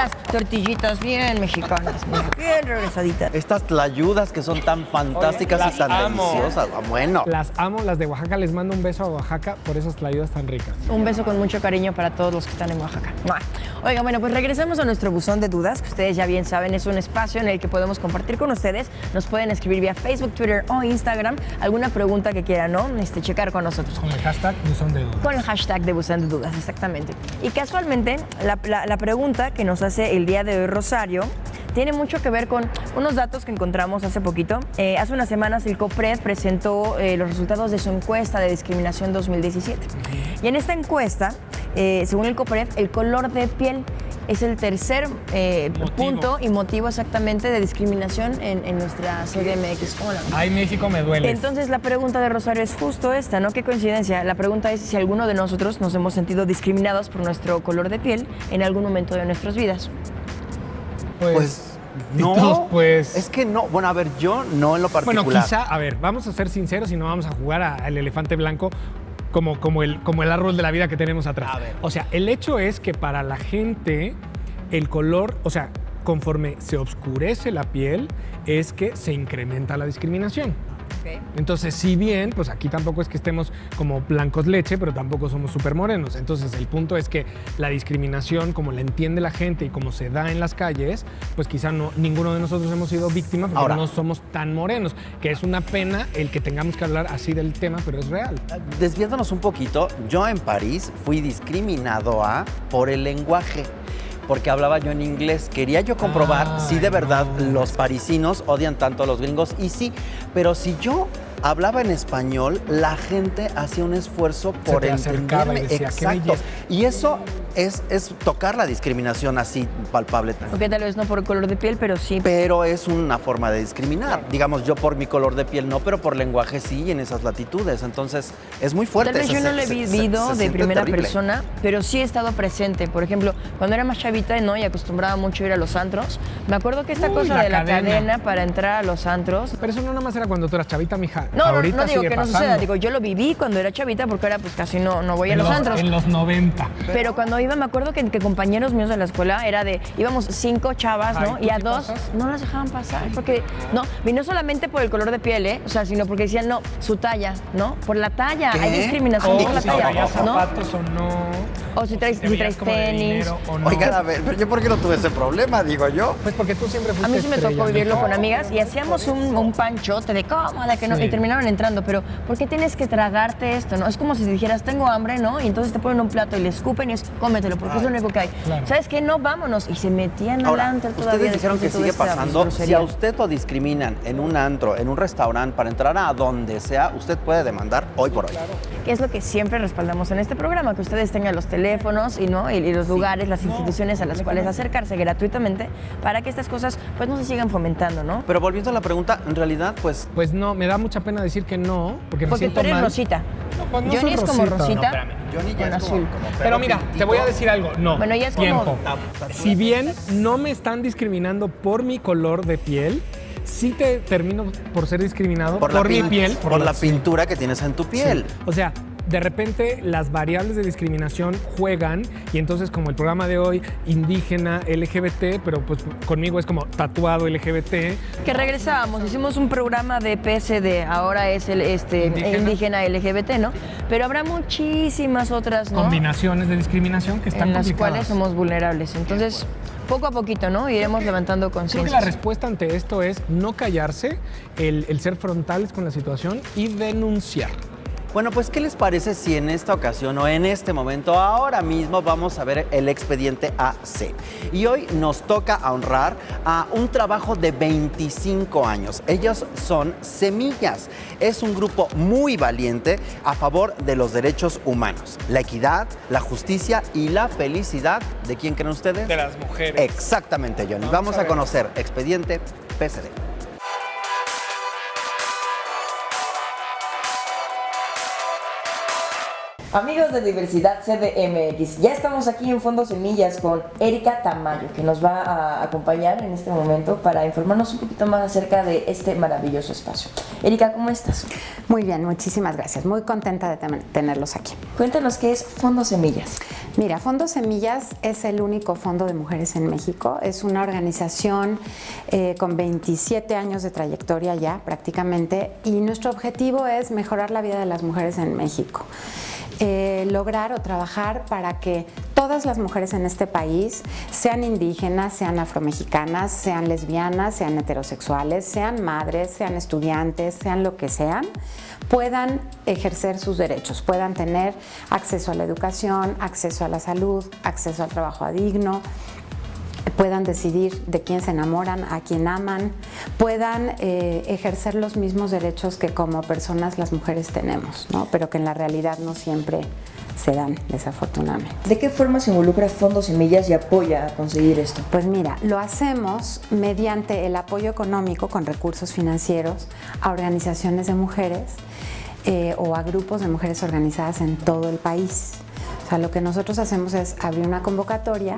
puras tortillitas bien mexicanas, mira, bien regresaditas. Estas tlayudas que son tan fantásticas Oye, y tan las amo. deliciosas. Bueno. Las amo, las de Oaxaca. Les mando un beso a Oaxaca por esas tlayudas tan ricas. Un beso con mucho cariño para todos los que están en Oaxaca. ¡Mua! Oigan, bueno, pues regresamos a nuestro buzón de dudas, que ustedes ya bien saben, es un espacio en el que podemos compartir con ustedes. Nos pueden escribir vía Facebook, Twitter o Instagram alguna pregunta que quieran, ¿no? Checar con nosotros. Con el hashtag buzón de dudas. Con el hashtag de buzón de dudas, exactamente. Y casualmente, la pregunta que nos hace el día de hoy Rosario tiene mucho que ver con unos datos que encontramos hace poquito. Hace unas semanas el COPRED presentó los resultados de su encuesta de discriminación 2017. Y en esta encuesta, según el COPRED, el color de piel es el tercer punto y motivo exactamente de discriminación en nuestra CDMX. ¿Cómo la ven? Ay, México, me duele. Entonces la pregunta de Rosario es justo esta, ¿no? Qué coincidencia. La pregunta es si alguno de nosotros nos hemos sentido discriminados por nuestro color de piel en algún momento de nuestras vidas. Pues ¿y no, todos, pues? es que no. Bueno, a ver, yo no en lo particular. Bueno, quizá, a ver, vamos a ser sinceros y no vamos a jugar al elefante blanco como el árbol de la vida que tenemos atrás. A ver. O sea, el hecho es que para la gente el color, o sea, conforme se oscurece la piel, es que se incrementa la discriminación. Entonces, si bien, pues aquí tampoco es que estemos como blancos leche, pero tampoco somos súper morenos. Entonces, el punto es que la discriminación, como la entiende la gente y como se da en las calles, pues quizá ninguno de nosotros hemos sido víctima porque Ahora, no somos tan morenos, que es una pena el que tengamos que hablar así del tema, pero es real. Desviándonos un poquito, yo en París fui discriminado por el lenguaje. Porque hablaba yo en inglés. Quería yo comprobar si de verdad los parisinos odian tanto a los gringos. Y sí, pero si yo hablaba en español, la gente hacía un esfuerzo por te acercaba entenderme. y decía, "Qué Exacto. belleza". Y eso es tocar la discriminación así palpable. Porque tal vez no por color de piel, pero sí. Pero es una forma de discriminar. Digamos, yo por mi color de piel no, pero por lenguaje sí y en esas latitudes. Entonces, es muy fuerte. Tal vez yo no lo he vivido de siente primera terrible. persona, pero sí he estado presente. Por ejemplo, cuando era más chavita, ¿no? Y acostumbraba mucho a ir a los antros, me acuerdo que esta Uy, cosa la de la cadena. cadena para entrar a los antros. Pero eso no nada más era cuando tú eras chavita, mija. No, Ahorita no digo sigue que no pasando. suceda, digo, yo lo viví cuando era chavita porque ahora pues casi no voy a los antros. En los 90. Pero cuando iba, me acuerdo que compañeros míos de la escuela era íbamos 5 chavas, ¿no? Ay, Y a ¿tú sí 2 pasas? no las dejaban pasar porque, y no solamente por el color de piel, ¿eh? O sea, sino porque decían, no, su talla, ¿no? Por la talla, ¿Qué? hay discriminación por la si talla, traías ¿no? zapatos o no. O si traes te veías traes como de tenis. dinero o no. Oigan, a ver, ¿yo por qué no tuve ese problema? Digo yo. Pues porque tú siempre A fuiste mí sí me tocó estrella, vivirlo mija. con amigas y hacíamos un panchote de cómo, de que no, Sí. y terminaron entrando. Pero, ¿por qué tienes que tragarte esto, no? Es como si dijeras, tengo hambre, ¿no? Y entonces te ponen un plato y le escupen y es, cómetelo, porque es lo único que hay. Claro. ¿Sabes qué? No, vámonos. Y se metían al Ahora, antro todavía. ustedes dijeron que después sigue de toda esta pasando. Si grosería. a usted lo discriminan en un antro, en un restaurante, para entrar a donde sea, usted puede demandar hoy por hoy. Que es lo que siempre respaldamos en este programa, que ustedes tengan los teléfonos y los lugares, las instituciones a las cuales acercarse gratuitamente para que estas cosas pues no se sigan fomentando, ¿no? Pero volviendo a la pregunta, en realidad, pues, Pues no, me da mucha pena decir que no, porque me Porque siento tú eres mal. Rosita. No, pues no Johnny soy es como Rosita. Rosita Johnny ya con es azul. como Pero mira, te voy a decir algo. No. Bueno, ya es como- Tiempo. Si bien no me están discriminando por mi color de piel, sí te termino por ser discriminado por, mi piel. por la pintura que tienes en tu piel. Sí. O sea, de repente las variables de discriminación juegan y entonces como el programa de hoy, indígena, LGBT, pero pues conmigo es como tatuado LGBT. Que regresábamos, hicimos un programa de PSD, ahora es el indígena LGBT, ¿no? Pero habrá muchísimas otras, ¿no? Combinaciones de discriminación que están En las complicadas. cuales somos vulnerables. Entonces, poco a poquito, ¿no? Iremos levantando Creo que conciencia. la respuesta ante esto es no callarse, el ser frontales con la situación y denunciar. Bueno, pues, ¿qué les parece si en esta ocasión o en este momento, ahora mismo, vamos a ver el expediente AC? Y hoy nos toca honrar a un trabajo de 25 años. Ellos son Semillas. Es un grupo muy valiente a favor de los derechos humanos, la equidad, la justicia y la felicidad. ¿De quién creen ustedes? De las mujeres. Exactamente, Johnny. Vamos a conocer expediente PSD. Amigos de Diversidad CDMX, ya estamos aquí en Fondo Semillas con Erika Tamayo, que nos va a acompañar en este momento para informarnos un poquito más acerca de este maravilloso espacio. Erika, ¿cómo estás? Muy bien, muchísimas gracias. Muy contenta de tenerlos aquí. Cuéntanos qué es Fondo Semillas. Mira, Fondo Semillas es el único fondo de mujeres en México. Es una organización con 27 años de trayectoria ya prácticamente, y nuestro objetivo es mejorar la vida de las mujeres en México. Lograr o trabajar para que todas las mujeres en este país, sean indígenas, sean afromexicanas, sean lesbianas, sean heterosexuales, sean madres, sean estudiantes, sean lo que sean, puedan ejercer sus derechos, puedan tener acceso a la educación, acceso a la salud, acceso al trabajo digno, puedan decidir de quién se enamoran, a quién aman, puedan ejercer los mismos derechos que como personas las mujeres tenemos, ¿no? Pero que en la realidad no siempre se dan, desafortunadamente. ¿De qué forma se involucra Fondo Semillas y apoya a conseguir esto? Pues mira, lo hacemos mediante el apoyo económico con recursos financieros a organizaciones de mujeres o a grupos de mujeres organizadas en todo el país. O sea, lo que nosotros hacemos es abrir una convocatoria,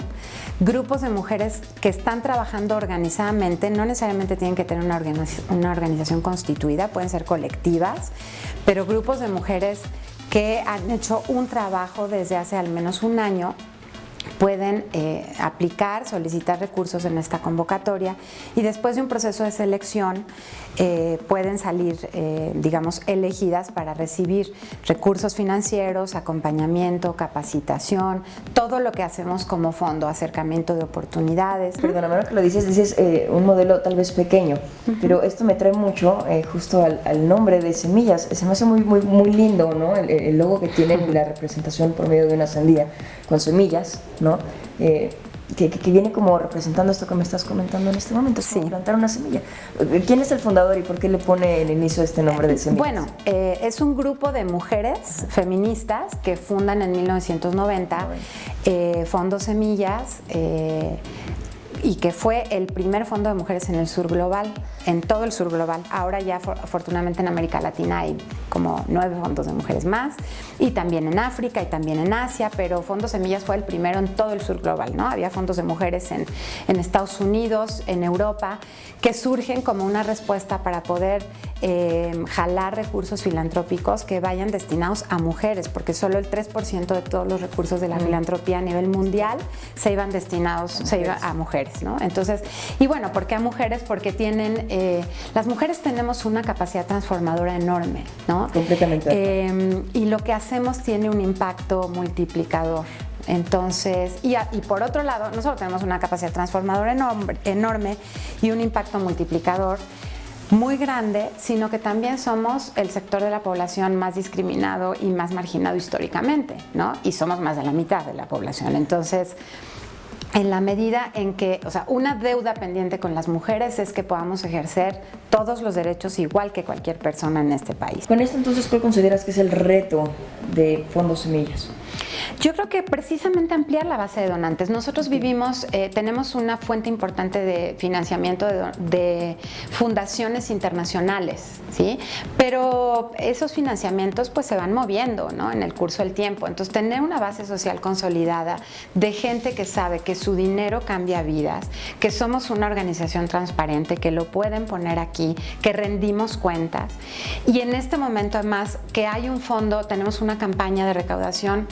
grupos de mujeres que están trabajando organizadamente, no necesariamente tienen que tener una organización constituida, pueden ser colectivas, pero grupos de mujeres que han hecho un trabajo desde hace al menos un año, pueden aplicar, solicitar recursos en esta convocatoria y después de un proceso de selección pueden salir, digamos, elegidas para recibir recursos financieros, acompañamiento, capacitación, todo lo que hacemos como fondo, acercamiento de oportunidades. Perdóname, ahora que lo dices un modelo tal vez pequeño, pero esto me trae mucho justo al nombre de Semillas. Se me hace muy lindo, ¿no? El logo que tienen y la representación por medio de una sandía con semillas, ¿no? Que viene como representando esto que me estás comentando en este momento, es como plantar una semilla. ¿Quién es el fundador y por qué le pone el inicio este nombre de Semillas? Bueno, es un grupo de mujeres feministas que fundan en 1990 Fondo Semillas, y que fue el primer fondo de mujeres en el sur global, en todo el sur global. Ahora ya afortunadamente en América Latina hay como 9 fondos de mujeres más, y también en África y también en Asia, pero Fondo Semillas fue el primero en todo el sur global, ¿no? Había fondos de mujeres en Estados Unidos, en Europa, que surgen como una respuesta para poder jalar recursos filantrópicos que vayan destinados a mujeres, porque solo el 3% de todos los recursos de la filantropía a nivel mundial se iban destinados a mujeres, ¿no? Entonces, y bueno, ¿por qué a mujeres? Porque tienen, las mujeres tenemos una capacidad transformadora enorme, ¿no? Completamente. Y lo que hacemos tiene un impacto multiplicador. Entonces, y por otro lado, no solo tenemos una capacidad transformadora enorme y un impacto multiplicador muy grande, sino que también somos el sector de la población más discriminado y más marginado históricamente, ¿no? Y somos más de la mitad de la población. Entonces, en la medida en que, o sea, una deuda pendiente con las mujeres es que podamos ejercer todos los derechos igual que cualquier persona en este país. Con esto, entonces, ¿cuál consideras que es el reto de Fondo Semillas? Yo creo que precisamente ampliar la base de donantes. Nosotros tenemos una fuente importante de financiamiento de fundaciones internacionales, ¿sí? Pero esos financiamientos pues se van moviendo, ¿no? En el curso del tiempo. Entonces, tener una base social consolidada de gente que sabe que su dinero cambia vidas, que somos una organización transparente, que lo pueden poner aquí, que rendimos cuentas. Y en este momento, además, que hay un fondo, tenemos una campaña de recaudación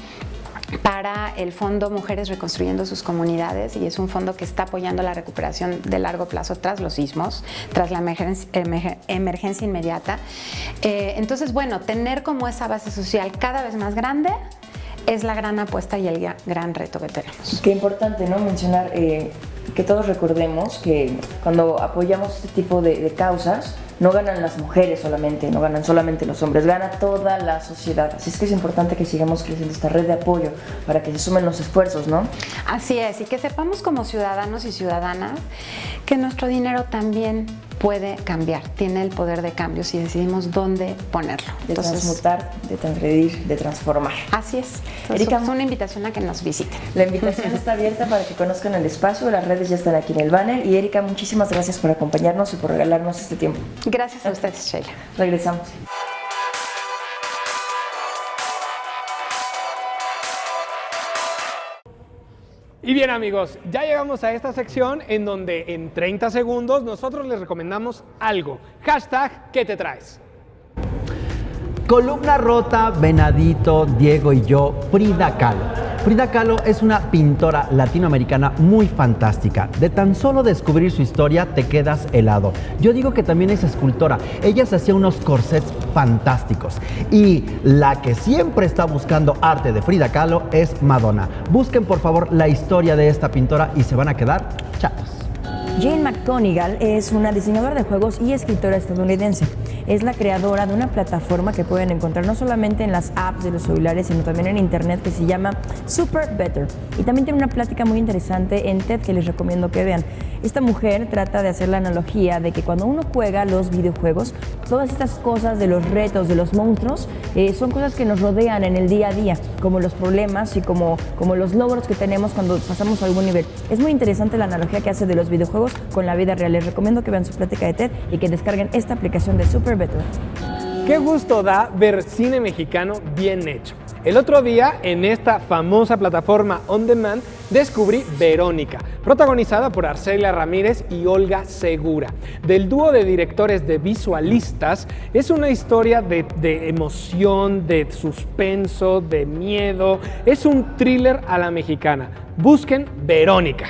para el Fondo Mujeres Reconstruyendo sus Comunidades, y es un fondo que está apoyando la recuperación de largo plazo tras los sismos, tras la emergencia inmediata. Entonces, bueno, tener como esa base social cada vez más grande es la gran apuesta y el gran reto que tenemos. Qué importante, ¿no? Mencionar que todos recordemos que cuando apoyamos este tipo de causas, no ganan las mujeres solamente, no ganan solamente los hombres, gana toda la sociedad. Así es que es importante que sigamos creciendo esta red de apoyo para que se sumen los esfuerzos, ¿no? Así es, y que sepamos como ciudadanos y ciudadanas que nuestro dinero también puede cambiar, tiene el poder de cambio si decidimos dónde ponerlo. De transmutar, de transgredir, de transformar. Así es. Erika, es una invitación a que nos visiten. La invitación está abierta para que conozcan el espacio, las redes ya están aquí en el banner. Y Erika, muchísimas gracias por acompañarnos y por regalarnos este tiempo. Gracias a ustedes, Sheila. Regresamos. Y bien, amigos, ya llegamos a esta sección en donde en 30 segundos nosotros les recomendamos algo. Hashtag, ¿qué te traes? Columna rota, Venadito, Diego y yo, Frida Kahlo. Frida Kahlo es una pintora latinoamericana muy fantástica. De tan solo descubrir su historia te quedas helado. Yo digo que también es escultora. Ella se hacía unos corsets fantásticos. Y la que siempre está buscando arte de Frida Kahlo es Madonna. Busquen por favor la historia de esta pintora y se van a quedar chatos. Jane McGonigal es una diseñadora de juegos y escritora estadounidense. Es la creadora de una plataforma que pueden encontrar no solamente en las apps de los celulares, sino también en internet, que se llama Super Better. Y también tiene una plática muy interesante en TED que les recomiendo que vean. Esta mujer trata de hacer la analogía de que cuando uno juega los videojuegos, todas estas cosas de los retos, de los monstruos, son cosas que nos rodean en el día a día, como los problemas y como los logros que tenemos cuando pasamos a algún nivel. Es muy interesante la analogía que hace de los videojuegos con la vida real. Les recomiendo que vean su plática de TED y que descarguen esta aplicación de Super Better. Qué gusto da ver cine mexicano bien hecho. El otro día, en esta famosa plataforma On Demand, descubrí Verónica, protagonizada por Arcelia Ramírez y Olga Segura. Del dúo de directores de Visualistas, es una historia de emoción, de suspenso, de miedo. Es un thriller a la mexicana. Busquen Verónica.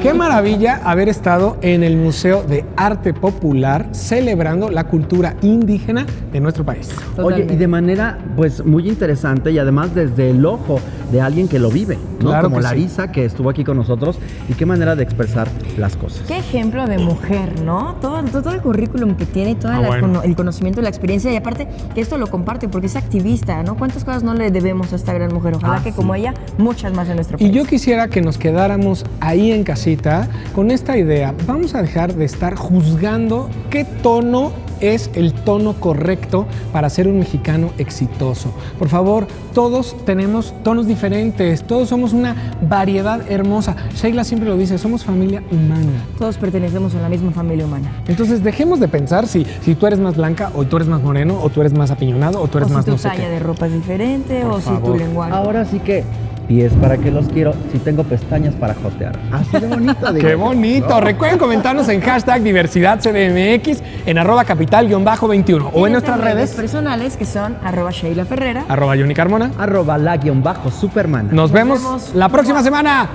Qué maravilla haber estado en el Museo de Arte Popular celebrando la cultura indígena de nuestro país. Oye, y de manera pues muy interesante y además desde el ojo de alguien que lo vive, ¿no? Claro Como que sí. Larisa, que estuvo aquí con nosotros, y qué manera de expresar las cosas. Qué ejemplo de mujer, ¿no? Todo el currículum que tiene, todo bueno. el conocimiento, la experiencia, y aparte que esto lo comparte porque es activista, ¿no? ¿Cuántas cosas no le debemos a esta gran mujer? Ojalá que sí. como ella, muchas más en nuestro Y país. yo quisiera que nos quedáramos ahí en casita con esta idea. Vamos a dejar de estar juzgando qué tono es el tono correcto para ser un mexicano exitoso. Por favor, todos tenemos tonos diferentes, todos somos una variedad hermosa. Sheila siempre lo dice, somos familia humana. Todos pertenecemos a la misma familia humana. Entonces dejemos de pensar si tú eres más blanca o tú eres más moreno o tú eres más apiñonado o tú eres O más si no tu sé talla qué. de ropa es diferente, Por o si favor. tu lenguaje. Ahora sí que, pies para que los quiero, si tengo pestañas para jotear. Así de bonito. ¡Qué bonito! Recuerden comentarnos en hashtag #DiversidadCDMX, en @capital-21 o en nuestras redes personales que son @Sheila Ferrera. @YoniCarmona. @la_Superman. Nos vemos vemos. la próxima semana.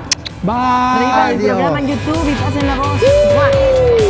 Bye. Arriba el Adiós. programa en YouTube y pasen la voz. ¡Mua!